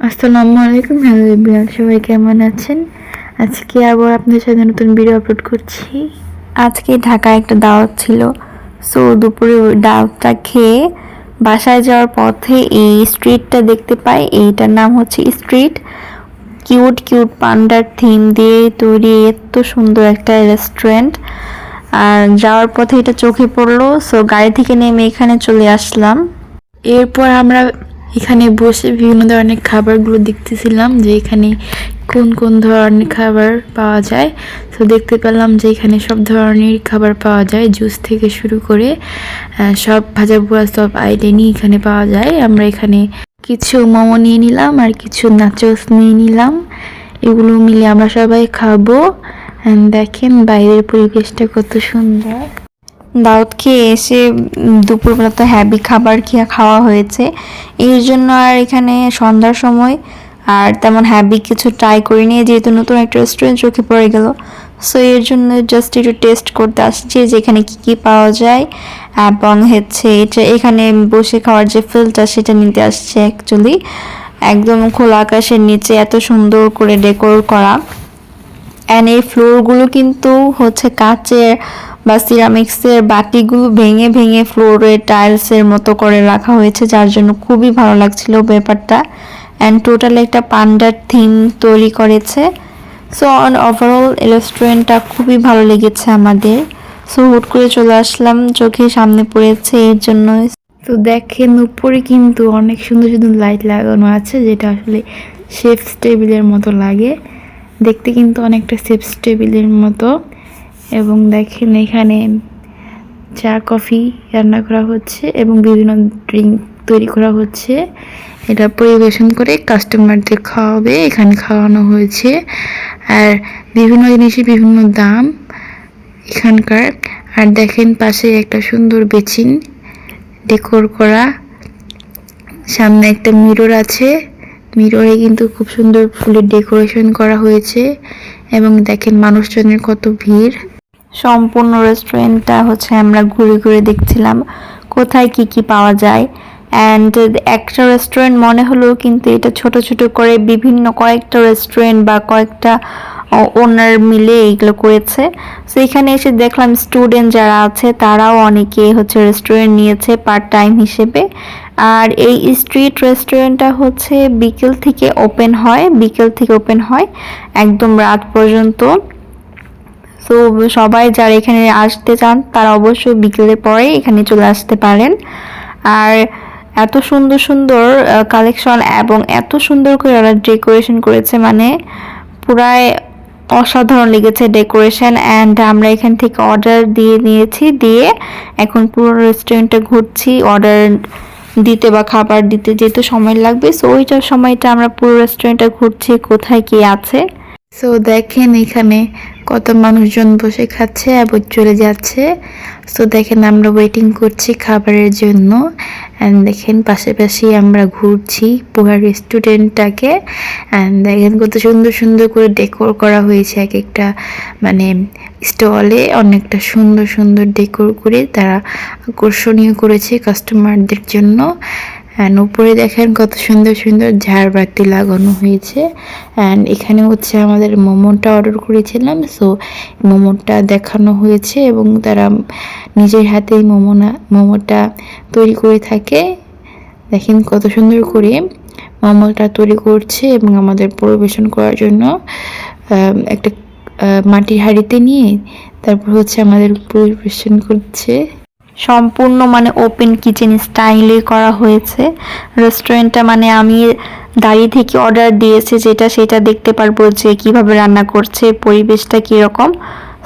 আসসালামু আলাইকুম। Hello everyone, সবাই কেমন আছেন? আজকে আবার আপনাদের সাথে নতুন ভিডিও আপলোড করছি। আজকে ঢাকায় একটা দাওয়াত ছিল, সো দুপুরে ওই দাওয়াতটা খেয়ে বাসায় যাওয়ার পথে এই স্ট্রিটটা দেখতে পাই। এইটার নাম হচ্ছে স্ট্রিট। কিউট কিউট পান্ডার থিম দিয়ে তৈরি এত সুন্দর একটা রেস্টুরেন্ট। আর যাওয়ার পথে এটা চোখে পড়লো, সো গাড়ি থেকে নেমে এখানে চলে আসলাম। এরপর আমরা এখানে বসে বিভিন্ন ধরনের খাবারগুলো দেখতেছিলাম যে এখানে কোন কোন ধরনের খাবার পাওয়া যায়। তো দেখতে পেলাম যে এখানে সব ধরনের খাবার পাওয়া যায়, জুস থেকে শুরু করে সব ভাজা পোড়া সব আইটেমই এখানে পাওয়া যায়। আমরা এখানে কিছু মোমো নিয়ে নিলাম আর কিছু নাচোস নিয়ে নিলাম। এগুলো মিলে আমরা সবাই খাবো। দেখেন বাইরের পরিবেশটা কত সুন্দর। দাওয়াত খেয়ে এসে দুপুরবেলা তো হ্যাভি খাবার খাওয়া হয়েছে, এর জন্য আর এখানে সন্ধ্যার সময় আর তেমন হ্যাভি কিছু ট্রাই করিনি, যেহেতু নতুন একটা রেস্টুরেন্ট চোখে পড়ে গেল। সো এর জন্য জাস্ট একটু টেস্ট করতে আসছি যে এখানে কী কী পাওয়া যায়, এবং হচ্ছে এটা এখানে বসে খাওয়ার যে ফিলটা সেটা নিতে আসছে। অ্যাকচুয়ালি একদম খোলা আকাশের নিচে এত সুন্দর করে ডেকোর করা, অ্যান্ড এই ফ্লোরগুলো কিন্তু হচ্ছে কাচের বা সিরামিক্সের বাটিগুলো ভেঙে ভেঙে ফ্লোরে টাইলসের মতো করে রাখা হয়েছে, যার জন্য খুবই ভালো লাগছিল ব্যাপারটা। অ্যান্ড টোটাল একটা পান্ডার থিম তৈরি করেছে। সো ওভারঅল রেস্টুরেন্টটা খুবই ভালো লেগেছে আমাদের। সো হুট করে চলে আসলাম, চোখের সামনে পড়েছে এর জন্য। তো দেখেন উপরে কিন্তু অনেক সুন্দর সুন্দর লাইট লাগানো আছে, যেটা আসলে শেফস টেবিলের মতো লাগে দেখতে, কিন্তু অনেকটা শেফস টেবিলের মতো। এবং দেখেন এখানে চা কফি রান্না করা হচ্ছে এবং বিভিন্ন ড্রিঙ্ক তৈরি করা হচ্ছে। এটা পরিবেশন করে কাস্টমারদের খাওয়াবে, এখানে খাওয়ানো হয়েছে। আর বিভিন্ন জিনিসের বিভিন্ন দাম এখানকার। আর দেখেন পাশে একটা সুন্দর বেচিন ডেকোর করা, সামনে একটা মিরর আছে, মিররে কিন্তু খুব সুন্দর ফুলের ডেকোরেশন করা হয়েছে। এবং দেখেন মানুষজনের কত ভিড়। সম্পূর্ণ রেস্টুরেন্টটা হচ্ছে আমরা ঘুরে ঘুরে দেখছিলাম কোথায় কি কি পাওয়া যায়। অ্যান্ড একটা রেস্টুরেন্ট মনে হলো, কিন্তু এটা ছোট ছোট করে বিভিন্ন কয়েকটা রেস্টুরেন্ট বা কয়েকটা ওনার মিলে এইগুলো করেছে। সো এখানে এসে দেখলাম স্টুডেন্ট যারা আছে তারাও অনেকে হচ্ছে রেস্টুরেন্ট নিয়েছে পার্ট টাইম হিসেবে। আর এই স্ট্রিট রেস্টুরেন্টটা হচ্ছে বিকেল থেকে ওপেন হয় একদম রাত পর্যন্ত। তো সবাই যারা এখানে আসতে চান তারা অবশ্যই বিকেলের পরে এখানে চলে আসতে পারেন। আর এত সুন্দর সুন্দর কালেকশন এবং এত সুন্দর করে ওরা ডেকোরেশন করেছে, মানে পুরাই অসাধারণ লেগেছে ডেকোরেশন। অ্যান্ড আমরা এখান থেকে অর্ডার দিয়ে নিয়েছি, দিয়ে এখন পুরো রেস্টুরেন্টটা ঘুরছি অর্ডার দিতে বা খাবার দিতে, যেহেতু সময় লাগবে। সো ওইটার সময়টা আমরা পুরো রেস্টুরেন্টটা ঘুরছি কোথায় কি আছে। সো দেখেন এখানে কত মানুষজন বসে খাচ্ছে এবং চলে যাচ্ছে। সো দেখেন আমরা ওয়েটিং করছি খাবারের জন্য। অ্যান্ড দেখেন পাশাপাশি আমরা ঘুরছি পুরো রেস্টুরেন্টটাকে। অ্যান্ড দেখেন কত সুন্দর সুন্দর করে ডেকোর করা হয়েছে, এক একটা মানে স্টলে অনেকটা সুন্দর সুন্দর ডেকোর করে তারা আকর্ষণীয় করেছে কাস্টমারদের জন্য। অ্যান্ড উপরে দেখেন কত সুন্দর সুন্দর ঝাড়বাতি লাগানো হয়েছে। অ্যান্ড এখানে হচ্ছে আমাদের মোমোটা অর্ডার করেছিলাম, সো মোমোটা দেখানো হয়েছে এবং তারা নিজের হাতেই মোমোটা তৈরি করে থাকে। দেখেন কত সুন্দর করে মোমোটা তৈরি করছে এবং আমাদের পরিবেশন করার জন্য একটা মাটির হাঁড়িতে নিয়ে তারপর হচ্ছে আমাদের পরিবেশন করছে। সম্পূর্ণ মানে ওপেন কিচেন স্টাইলে করা হয়েছে রেস্টুরেন্টটা। মানে আমি দাঁড়িয়ে থেকে অর্ডার দিয়েছি যেটা, সেটা দেখতে পারবো যে কিভাবে রান্না করছে, পরিবেশটা কীরকম।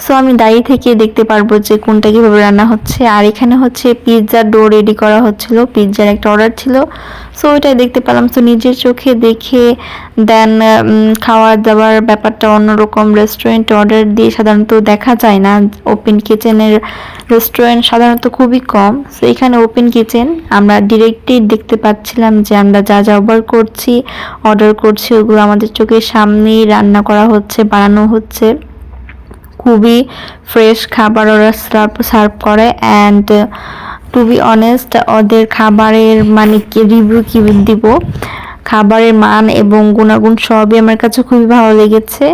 সো আমি দাঁড়িয়ে থেকে দেখতে পারবো যে কোনটা কীভাবে রান্না হচ্ছে। আর এখানে হচ্ছে পিৎজার ডো রেডি করা হচ্ছিল, পিৎজার একটা অর্ডার ছিল, সো ওইটাই দেখতে পেলাম। সো নিজের চোখে দেখে দেন খাওয়া দাওয়ার ব্যাপারটা অন্যরকম। রেস্টুরেন্ট অর্ডার দিয়ে সাধারণত দেখা যায় না, ওপেন কিচেনের রেস্টুরেন্ট সাধারণত খুবই কম। সো এখানে ওপেন কিচেন আমরা ডিরেক্টলি দেখতে পাচ্ছিলাম যে আমরা যা যা অর্ডার করছি ওগুলো আমাদের চোখের সামনেই রান্না করা হচ্ছে, বানানো হচ্ছে। খুবই ফ্রেশ খাবার ওরা সার্ভ করে। অ্যান্ড টু বি অনেস্ট ওদের খাবারের মানে কি রিভিউ কি দিব, খাবারের মান এবং গুণাগুণ সবই আমার কাছে খুবই ভালো লেগেছে।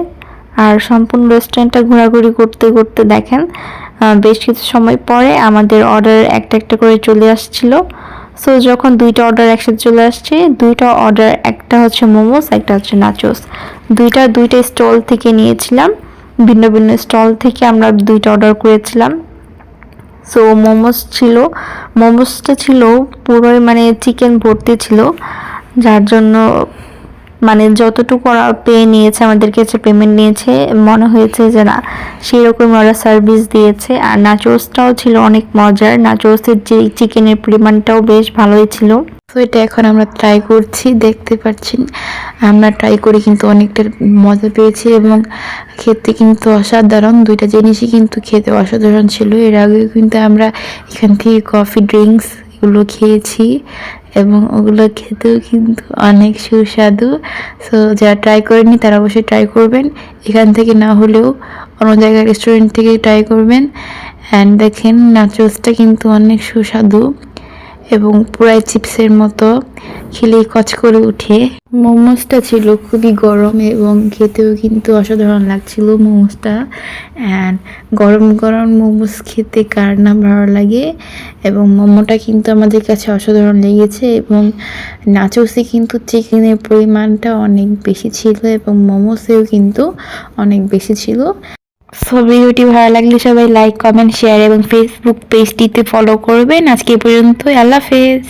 আর সম্পূর্ণ রেস্টুরেন্টটা ঘোরাঘুরি করতে করতে দেখেন বেশ কিছু সময় পরে আমাদের অর্ডার একটা একটা করে চলে আসছিল। সো যখন দুইটা অর্ডার একসাথে চলে আসছে, দুইটা অর্ডার, একটা হচ্ছে মোমোস, একটা হচ্ছে নাচোস, দুইটা স্টল থেকে নিয়েছিলাম, ভিন্ন ভিন্ন স্টল থেকে আমরা দুইটা অর্ডার করেছিলাম। সো মোমোসটা ছিল পুরোই মানে চিকেন ভর্তি ছিল, যার জন্য মানে যতটুকু ওরা পেয়ে নিয়েছে, আমাদের কাছে পেমেন্ট নিয়েছে, মনে হয়েছে যে না সেই রকম ওরা সার্ভিস দিয়েছে। আর নাচোসটাও ছিল অনেক মজার, নাচোসের যে চিকেনের পরিমাণটাও বেশ ভালোই ছিল। তো এটা এখন আমরা ট্রাই করছি, দেখতে পাচ্ছেন আমরা ট্রাই করে কিন্তু অনেকটা মজা পেয়েছি এবং খেতে কিন্তু অসাধারণ, দুইটা জিনিসই কিন্তু খেতে অসাধারণ ছিল। এর আগে কিন্তু আমরা এখান থেকে কফি ড্রিঙ্কস এগুলো খেয়েছি এবং ওগুলো খেতেও কিন্তু অনেক সুস্বাদু। সো যারা ট্রাই করেনি তারা অবশ্যই ট্রাই করবেন, এখান থেকে না হলেও অন্য জায়গায় রেস্টুরেন্ট থেকে ট্রাই করবেন। অ্যান্ড দেখেন নাচোসটা কিন্তু অনেক সুস্বাদু এবং পুরাই চিপসের মতো, খেলেই কচ করে উঠে। মোমোসটা ছিল খুবই গরম এবং খেতেও কিন্তু অসাধারণ লাগছিল মোমোসটা। অ্যান্ড গরম গরম মোমোস খেতে কার না ভালো লাগে, এবং মোমোটা কিন্তু আমাদের কাছে অসাধারণ লেগেছে এবং নাচোসে কিন্তু চিকেনের পরিমাণটা অনেক বেশি ছিল এবং মোমোসেও কিন্তু অনেক বেশি ছিল। সো ভিডিওটি ভালো লাগলে সবাই লাইক, কমেন্ট, শেয়ার এবং ফেসবুক পেজটিতে ফলো করবেন। আজকে পর্যন্ত, আল্লাহ হাফেজ।